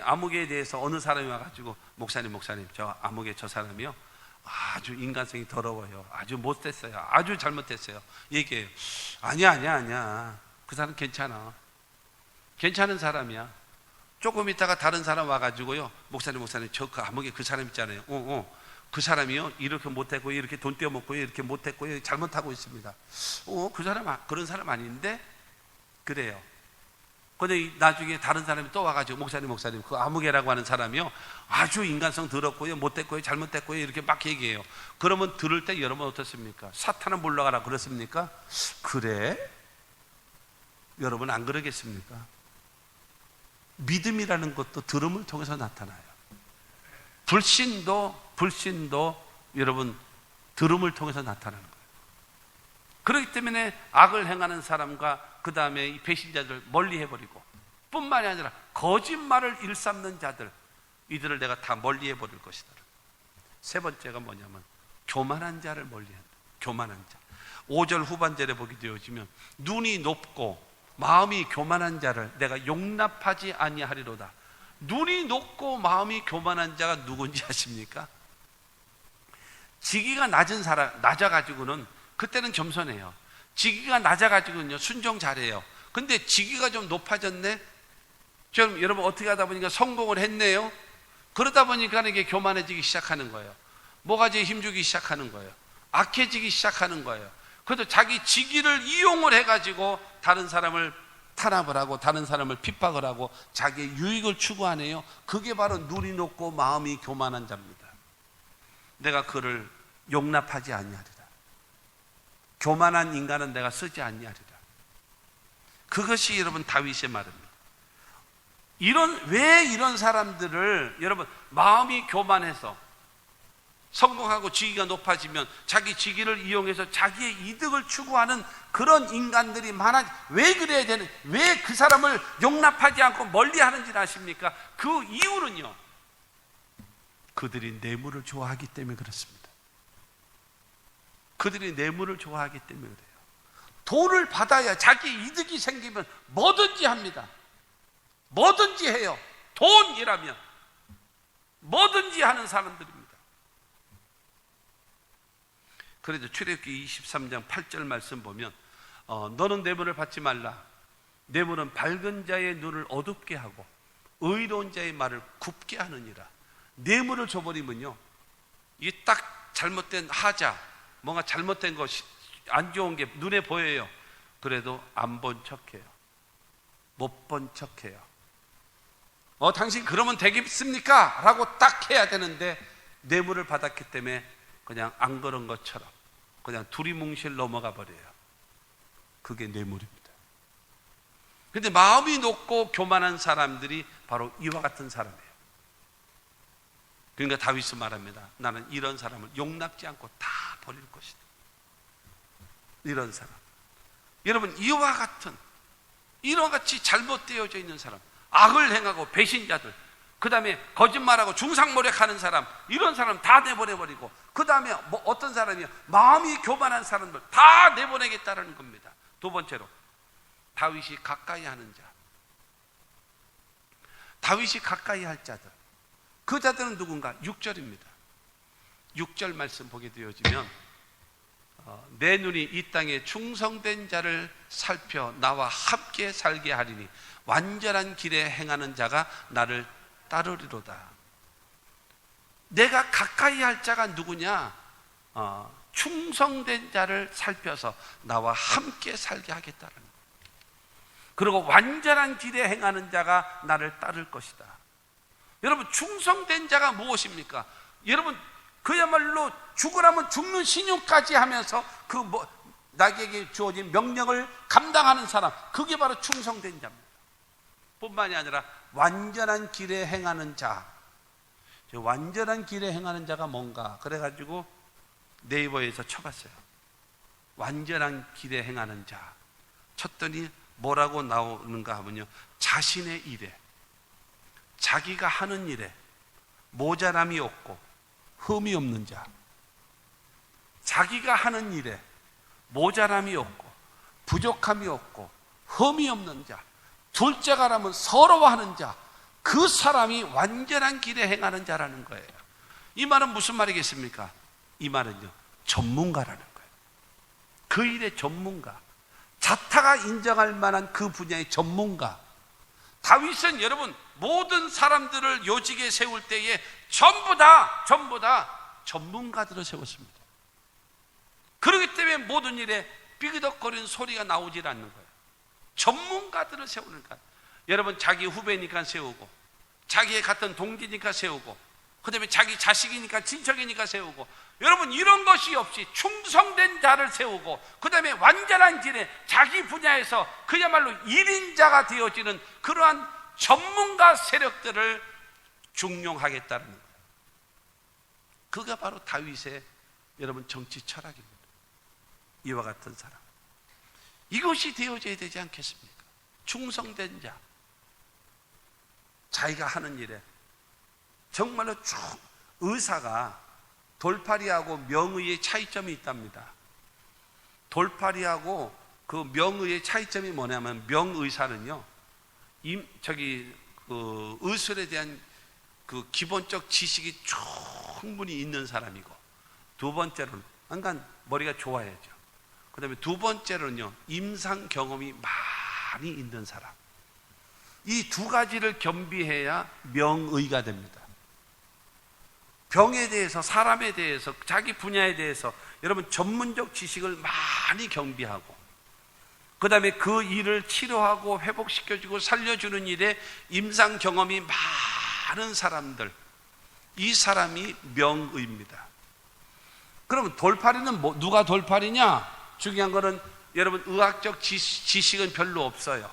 아무개에 대해서 어느 사람이 와가지고 목사님 저 아무개 저 사람이요 아주 인간성이 더러워요. 아주 못됐어요. 아주 잘못됐어요. 얘기해요. 아니야 그 사람 괜찮아. 괜찮은 사람이야. 조금 있다가 다른 사람 와가지고요 목사님 저 그 아무개 그 사람 있잖아요. 그 사람이요 이렇게 못했고 이렇게 돈 떼어먹고 이렇게 못했고 잘못하고 있습니다. 그 사람 그런 사람 아닌데 그래요. 근데 나중에 다른 사람이 또 와가지고 목사님 그 아무개라고 하는 사람이요 아주 인간성 더럽고요 못됐고요 잘못됐고요 이렇게 막 얘기해요. 그러면 들을 때 여러분 어떻습니까? 사탄은 물러가라 그렇습니까? 그래? 여러분 안 그러겠습니까? 믿음이라는 것도 들음을 통해서 나타나요. 불신도 여러분 들음을 통해서 나타나는 거예요. 그렇기 때문에 악을 행하는 사람과 그 다음에 이 배신자들 멀리 해버리고 뿐만이 아니라 거짓말을 일삼는 자들 이들을 내가 다 멀리 해버릴 것이다. 3번째가 뭐냐면 교만한 자를 멀리한다. 교만한 자. 5절 후반절에 보게 되어지면 눈이 높고 마음이 교만한 자를 내가 용납하지 아니하리로다. 눈이 높고 마음이 교만한 자가 누군지 아십니까? 지기가 낮아가지고는 그때는 겸손해요. 지기가 낮아가지고는요 순종 잘해요. 근데 지기가 좀 높아졌네. 좀 여러분 어떻게 하다 보니까 성공을 했네요. 그러다 보니까 이게 교만해지기 시작하는 거예요. 모가지에 힘주기 시작하는 거예요. 악해지기 시작하는 거예요. 그래도 자기 직위를 이용을 해가지고 다른 사람을 탄압을 하고 다른 사람을 핍박을 하고 자기의 유익을 추구하네요. 그게 바로 눈이 높고 마음이 교만한 자입니다. 내가 그를 용납하지 아니하리라. 교만한 인간은 내가 쓰지 아니하리라. 그것이 여러분 다윗의 말입니다. 왜 이런 사람들을 여러분 마음이 교만해서 성공하고 직위가 높아지면 자기 직위를 이용해서 자기의 이득을 추구하는 그런 인간들이 왜 그래야 되는, 왜 그 사람을 용납하지 않고 멀리 하는지 아십니까? 그 이유는요 그들이 뇌물을 좋아하기 때문에 그렇습니다. 그들이 뇌물을 좋아하기 때문에 그래요. 돈을 받아야 자기 이득이 생기면 뭐든지 합니다. 뭐든지 해요. 돈이라면 뭐든지 하는 사람들입니다. 그래도 출애굽기 23장 8절 말씀 보면 너는 뇌물을 받지 말라. 뇌물은 밝은 자의 눈을 어둡게 하고 의로운 자의 말을 굽게 하느니라. 뇌물을 줘버리면요, 이게 딱 잘못된 하자, 뭔가 잘못된 것이 안 좋은 게 눈에 보여요. 그래도 안 본 척해요. 못 본 척해요. 당신 그러면 되겠습니까? 라고 딱 해야 되는데 뇌물을 받았기 때문에 그냥 안 그런 것처럼 그냥 두리뭉실 넘어가 버려요. 그게 뇌물입니다. 근데 마음이 높고 교만한 사람들이 바로 이와 같은 사람이에요. 그러니까 다윗은 말합니다. 나는 이런 사람을 용납지 않고 다 버릴 것이다. 이런 사람. 여러분, 이와 같은, 이와 같이 잘못되어져 있는 사람, 악을 행하고 배신자들, 그 다음에 거짓말하고 중상모략하는 사람, 이런 사람 다 내보내버리고, 그 다음에 어떤 사람이요? 마음이 교만한 사람들 다 내보내겠다는 겁니다. 두 번째로, 다윗이 가까이 하는 자. 다윗이 가까이 할 자들. 그 자들은 누군가? 6절입니다. 6절 말씀 보게 되어지면 내 눈이 이 땅에 충성된 자를 살펴 나와 함께 살게 하리니 완전한 길에 행하는 자가 나를 따르리로다. 내가 가까이 할 자가 누구냐? 충성된 자를 살펴서 나와 함께 살게 하겠다는 거예요. 그리고 완전한 길에 행하는 자가 나를 따를 것이다. 여러분, 충성된 자가 무엇입니까? 여러분, 그야말로 죽으라면 죽는 신용까지 하면서 나에게 주어진 명령을 감당하는 사람, 그게 바로 충성된 자입니다. 뿐만이 아니라 완전한 길에 행하는 자. 완전한 길에 행하는 자가 뭔가 그래가지고 네이버에서 쳐봤어요. 완전한 길에 행하는 자 쳤더니 뭐라고 나오는가 하면요, 자신의 일에, 자기가 하는 일에 모자람이 없고 흠이 없는 자. 자기가 하는 일에 모자람이 없고 부족함이 없고 흠이 없는 자. 둘째가라면 서러워하는 자. 그 사람이 완전한 길에 행하는 자라는 거예요. 이 말은 무슨 말이겠습니까? 이 말은요, 전문가라는 거예요. 그 일의 전문가, 자타가 인정할 만한 그 분야의 전문가. 다윗은 여러분, 모든 사람들을 요직에 세울 때에 전부 다 전문가들을 세웠습니다. 그렇기 때문에 모든 일에 삐그덕거리는 소리가 나오질 않는 거예요. 전문가들을 세우는 거예요. 여러분, 자기 후배니까 세우고, 자기의 같은 동기니까 세우고, 그 다음에 자기 자식이니까 친척이니까 세우고, 여러분, 이런 것이 없이 충성된 자를 세우고, 그 다음에 완전한 길에 자기 분야에서 그야말로 1인자가 되어지는 그러한 전문가 세력들을 중용하겠다는 거예요. 그가 바로 다윗의 여러분 정치 철학입니다. 이와 같은 사람, 이것이 되어져야 되지 않겠습니까? 충성된 자, 자기가 하는 일에 정말로 의사가 돌팔이하고 명의의 차이점이 있답니다. 돌팔이하고 그 명의의 차이점이 뭐냐면, 명의사는요, 의술에 대한 그 기본적 지식이 충분히 있는 사람이고, 두 번째로는 그러니까 머리가 좋아야죠. 그 다음에 두 번째로는요, 임상 경험이 많이 있는 사람. 이 두 가지를 겸비해야 명의가 됩니다. 병에 대해서, 사람에 대해서, 자기 분야에 대해서 여러분 전문적 지식을 많이 겸비하고, 그 다음에 그 일을 치료하고 회복시켜주고 살려주는 일에 임상 경험이 많은 사람들, 이 사람이 명의입니다. 그러면 돌팔이는 누가 돌팔이냐? 중요한 거는 여러분, 의학적 지식은 별로 없어요.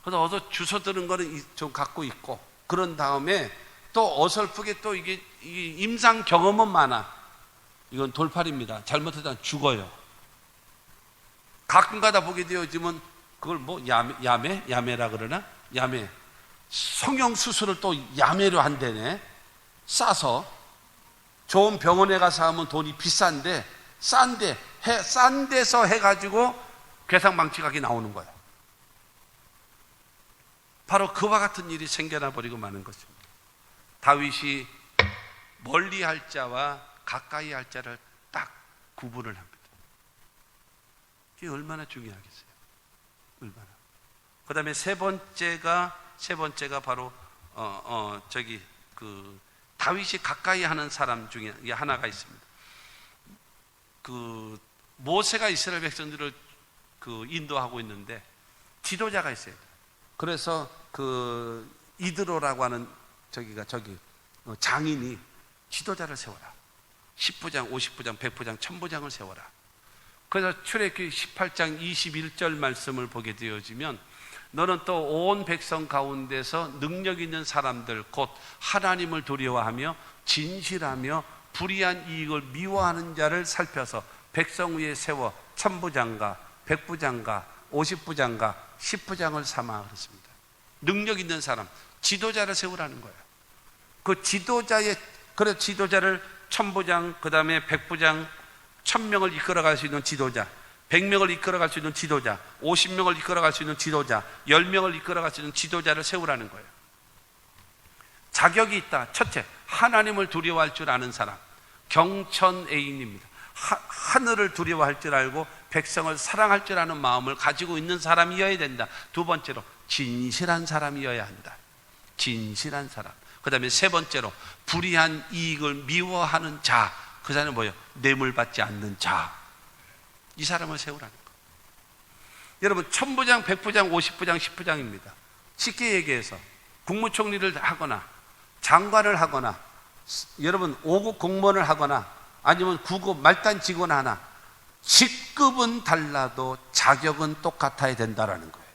그래서 어서 주워 들은 거는 좀 갖고 있고, 그런 다음에 또 어설프게 또 이게 임상 경험은 많아. 이건 돌팔입니다. 잘못하다 죽어요. 가끔 가다 보게 되어지면 그걸 야매라 그러나? 야매. 성형수술을 또 야매로 한대네. 싸서. 좋은 병원에 가서 하면 돈이 비싼데, 싼 데서 해가지고 괴상망측하게 나오는 거예요. 바로 그와 같은 일이 생겨나 버리고 마는 것입니다. 다윗이 멀리 할 자와 가까이 할 자를 딱 구분을 합니다. 이게 얼마나 중요하겠어요. 얼마나. 그 다음에 세 번째가 바로 다윗이 가까이 하는 사람 중에 하나가 있습니다. 모세가 이스라엘 백성들을 인도하고 있는데 지도자가 있어요. 그래서 이드로라고 하는 장인이 지도자를 세워라. 10부장, 50부장, 100부장, 1000부장을 세워라. 그래서 출애굽기 18장 21절 말씀을 보게 되어지면 너는 또 온 백성 가운데서 능력 있는 사람들 곧 하나님을 두려워하며 진실하며 불의한 이익을 미워하는 자를 살펴서 백성 위에 세워 1000부장과 100부장과 50부장과 10부장을 삼아 그랬습니다. 능력 있는 사람, 지도자를 세우라는 거예요. 그래서 지도자를 1000부장, 그 다음에 100부장, 1000명을 이끌어갈 수 있는 지도자, 100명을 이끌어갈 수 있는 지도자, 50명을 이끌어갈 수 있는 지도자, 10명을 이끌어갈 수 있는 지도자를 세우라는 거예요. 자격이 있다. 첫째, 하나님을 두려워할 줄 아는 사람, 경천애인입니다. 하늘을 두려워할 줄 알고 백성을 사랑할 줄 아는 마음을 가지고 있는 사람이어야 된다. 두 번째로 진실한 사람이어야 한다. 진실한 사람. 그 다음에 세 번째로 불의한 이익을 미워하는 자. 그 사람은 뭐예요? 뇌물 받지 않는 자. 이 사람을 세우라는 거. 여러분 1000부장, 100부장, 50부장, 10부장입니다. 쉽게 얘기해서 국무총리를 하거나 장관을 하거나 여러분 5급 공무원을 하거나 아니면 9급 말단 직원 하나, 직급은 달라도 자격은 똑같아야 된다라는 거예요.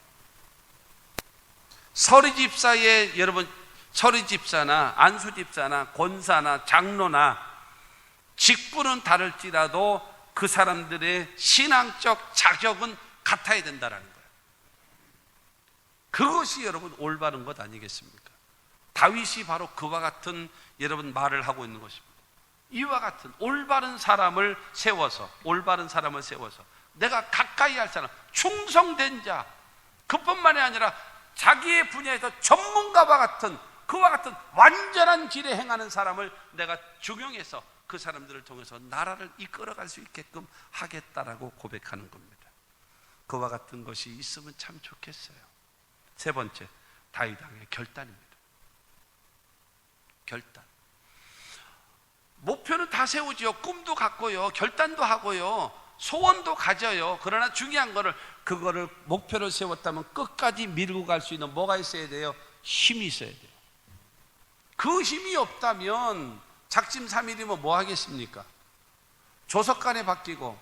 서리집사의 여러분 서리집사나 안수집사나 권사나 장로나 직분은 다를지라도 그 사람들의 신앙적 자격은 같아야 된다라는 거예요. 그것이 여러분 올바른 것 아니겠습니까? 다윗이 바로 그와 같은 여러분 말을 하고 있는 것입니다. 이와 같은 올바른 사람을 세워서 내가 가까이 할 사람, 충성된 자, 그뿐만이 아니라 자기의 분야에서 전문가와 같은 그와 같은 완전한 길에 행하는 사람을 내가 중용해서 그 사람들을 통해서 나라를 이끌어갈 수 있게끔 하겠다라고 고백하는 겁니다. 그와 같은 것이 있으면 참 좋겠어요. 세 번째, 다윗 왕의 결단입니다. 결단. 목표는 다 세우지요. 꿈도 갖고요. 결단도 하고요. 소원도 가져요. 그러나 중요한 거를 그거를 목표를 세웠다면 끝까지 밀고 갈 수 있는 뭐가 있어야 돼요? 힘이 있어야 돼요. 그 힘이 없다면 작심삼일이면 뭐 하겠습니까? 조석간에 바뀌고,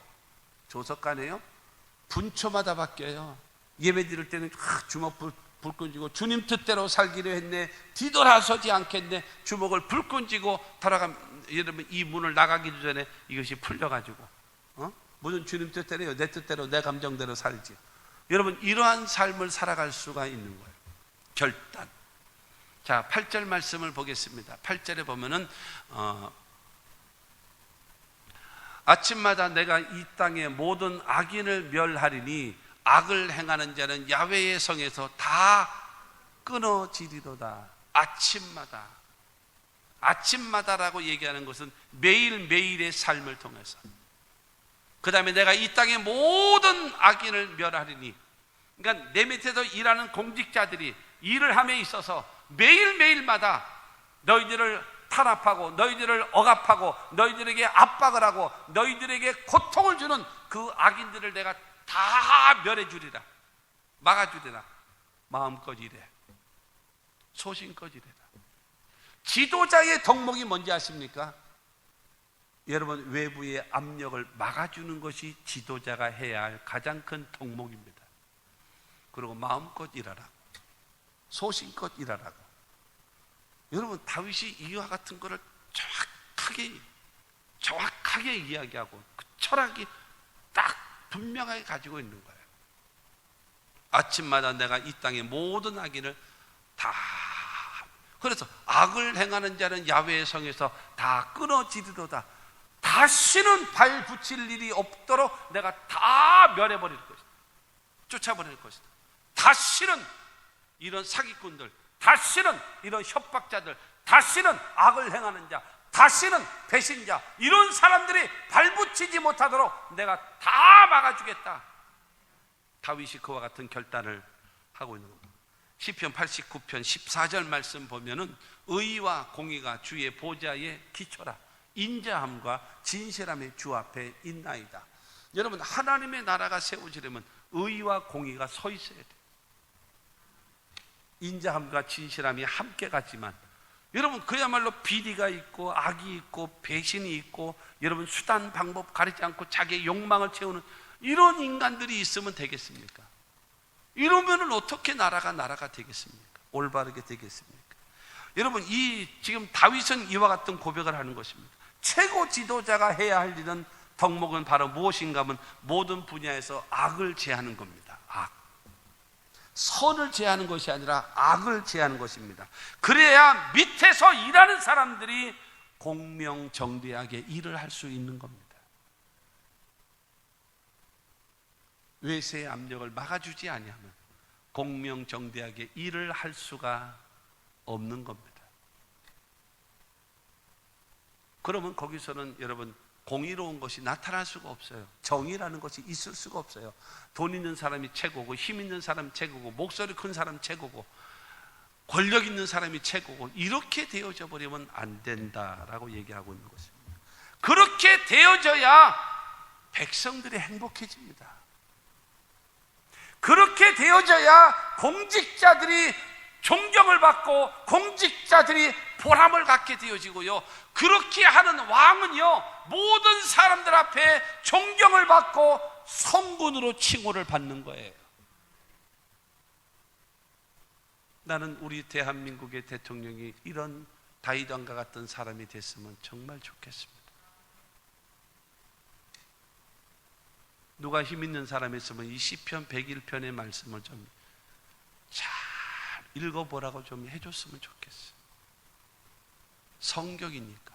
조석간에요? 분초마다 바뀌어요. 예배 드릴 때는 주먹 불끈 쥐고 주님 뜻대로 살기로 했네, 뒤돌아서지 않겠네, 주먹을 불끈 쥐고 여러분 이 문을 나가기 전에 이것이 풀려가지고 무슨 주님 뜻대로요? 내 뜻대로 내 감정대로 살지. 여러분 이러한 삶을 살아갈 수가 있는 거예요. 결단. 자, 8절 말씀을 보겠습니다. 8절에 보면은 아침마다 내가 이 땅의 모든 악인을 멸하리니 악을 행하는 자는 야훼의 성에서 다 끊어지리로다. 아침마다라고 얘기하는 것은 매일매일의 삶을 통해서, 그 다음에 내가 이 땅의 모든 악인을 멸하리니, 그러니까 내 밑에서 일하는 공직자들이 일을 함에 있어서 매일매일마다 너희들을 탄압하고 너희들을 억압하고 너희들에게 압박을 하고 너희들에게 고통을 주는 그 악인들을 내가 다 멸해주리라, 막아주리라. 마음껏 일해, 소신껏 일해라. 지도자의 덕목이 뭔지 아십니까? 여러분 외부의 압력을 막아주는 것이 지도자가 해야 할 가장 큰 덕목입니다. 그리고 마음껏 일하라고, 소신껏 일하라고. 여러분 다윗이 이와 같은 것을 정확하게 이야기하고 그 철학이 딱 분명하게 가지고 있는 거예요. 아침마다 내가 이 땅의 모든 악인을 다, 그래서 악을 행하는 자는 야훼의 성에서 다 끊어지리로다. 다시는 발 붙일 일이 없도록 내가 다 멸해버릴 것이다. 쫓아버릴 것이다. 다시는 이런 사기꾼들, 다시는 이런 협박자들, 다시는 악을 행하는 자, 다시는 배신자, 이런 사람들이 발붙이지 못하도록 내가 다 막아주겠다. 다윗이 그와 같은 결단을 하고 있는 겁니다. 시편 89편 14절 말씀 보면은 의와 공의가 주의 보좌에 기초라, 인자함과 진실함이 주 앞에 있나이다. 여러분, 하나님의 나라가 세워지려면 의와 공의가 서 있어야 돼요. 인자함과 진실함이 함께 가지만, 여러분, 그야말로 비리가 있고 악이 있고 배신이 있고, 여러분, 수단 방법 가리지 않고 자기의 욕망을 채우는 이런 인간들이 있으면 되겠습니까? 이러면은 어떻게 나라가 되겠습니까? 올바르게 되겠습니까? 여러분, 지금 다윗은 이와 같은 고백을 하는 것입니다. 최고 지도자가 해야 할 일은 덕목은 바로 무엇인가 하면 모든 분야에서 악을 제하는 겁니다. 악. 선을 제하는 것이 아니라 악을 제하는 것입니다. 그래야 밑에서 일하는 사람들이 공명정대하게 일을 할 수 있는 겁니다. 외세의 압력을 막아주지 아니하면 공명정대하게 일을 할 수가 없는 겁니다. 그러면 거기서는 여러분, 공의로운 것이 나타날 수가 없어요. 정의라는 것이 있을 수가 없어요. 돈 있는 사람이 최고고, 힘 있는 사람이 최고고, 목소리 큰 사람이 최고고, 권력 있는 사람이 최고고, 이렇게 되어져 버리면 안 된다라고 얘기하고 있는 것입니다. 그렇게 되어져야 백성들이 행복해집니다. 그렇게 되어져야 공직자들이 존경을 받고 공직자들이 보람을 갖게 되어지고요, 그렇게 하는 왕은요 모든 사람들 앞에 존경을 받고 성군으로 칭호를 받는 거예요. 나는 우리 대한민국의 대통령이 이런 다윗 왕과 같은 사람이 됐으면 정말 좋겠습니다. 누가 힘 있는 사람이 있으면 이 시편 101편의 말씀을 좀 잘 읽어보라고 좀 해줬으면 좋겠어요. 성경이니까.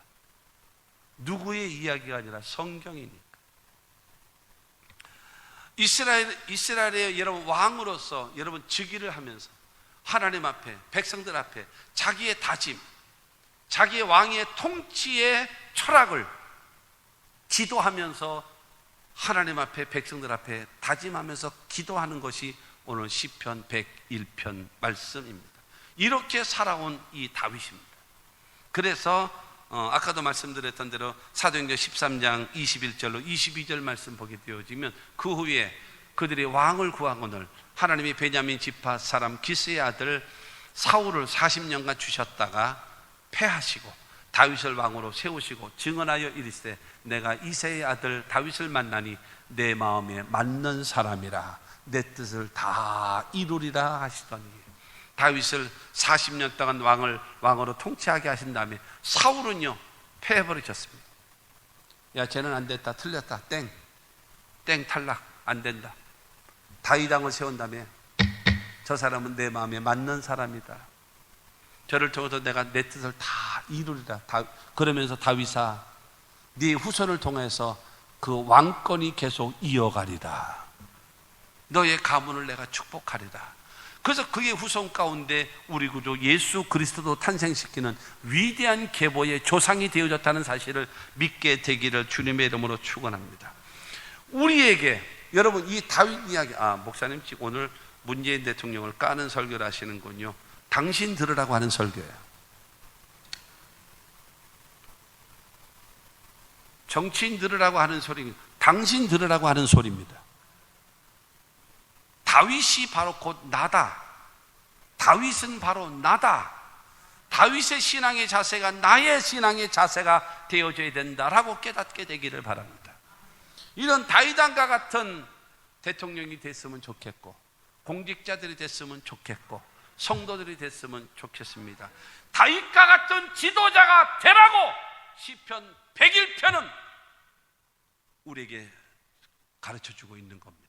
누구의 이야기가 아니라 성경이니까. 이스라엘의 여러분 왕으로서 여러분 즉위를 하면서 하나님 앞에, 백성들 앞에 자기의 다짐, 자기의 왕의 통치의 철학을 기도하면서 하나님 앞에, 백성들 앞에 다짐하면서 기도하는 것이 오늘 시편 101편 말씀입니다. 이렇게 살아온 이 다윗입니다. 그래서 아까도 말씀드렸던 대로 사도행전 13장 21절로 22절 말씀 보게 되어지면 그 후에 그들이 왕을 구하거늘 하나님이 베냐민 지파 사람 기스의 아들 사울을 40년간 주셨다가 패하시고 다윗을 왕으로 세우시고 증언하여 이르시되 내가 이새의 아들 다윗을 만나니 내 마음에 맞는 사람이라 내 뜻을 다 이루리라 하시더니 다윗을 40년 동안 왕으로 통치하게 하신 다음에 사울은요 패해버리셨습니다. 야, 쟤는 안 됐다, 틀렸다, 땡 탈락, 안 된다. 다윗 왕을 세운 다음에 저 사람은 내 마음에 맞는 사람이다, 저를 통해서 내가 내 뜻을 다 이루리라. 그러면서 다윗아, 네 후손을 통해서 그 왕권이 계속 이어가리라. 너의 가문을 내가 축복하리라. 그래서 그의 후손 가운데 우리 구주 예수 그리스도도 탄생시키는 위대한 계보의 조상이 되어졌다는 사실을 믿게 되기를 주님의 이름으로 축원합니다. 우리에게 여러분 이 다윗 이야기, 목사님 지금 오늘 문재인 대통령을 까는 설교를 하시는군요. 당신 들으라고 하는 설교예요. 정치인 들으라고 하는 소리, 당신 들으라고 하는 소리입니다. 다윗이 바로 곧 나다. 다윗은 바로 나다. 다윗의 신앙의 자세가 나의 신앙의 자세가 되어져야 된다라고 깨닫게 되기를 바랍니다. 이런 다윗 왕과 같은 대통령이 됐으면 좋겠고, 공직자들이 됐으면 좋겠고, 성도들이 됐으면 좋겠습니다. 다윗과 같은 지도자가 되라고 시편 101편은 우리에게 가르쳐주고 있는 겁니다.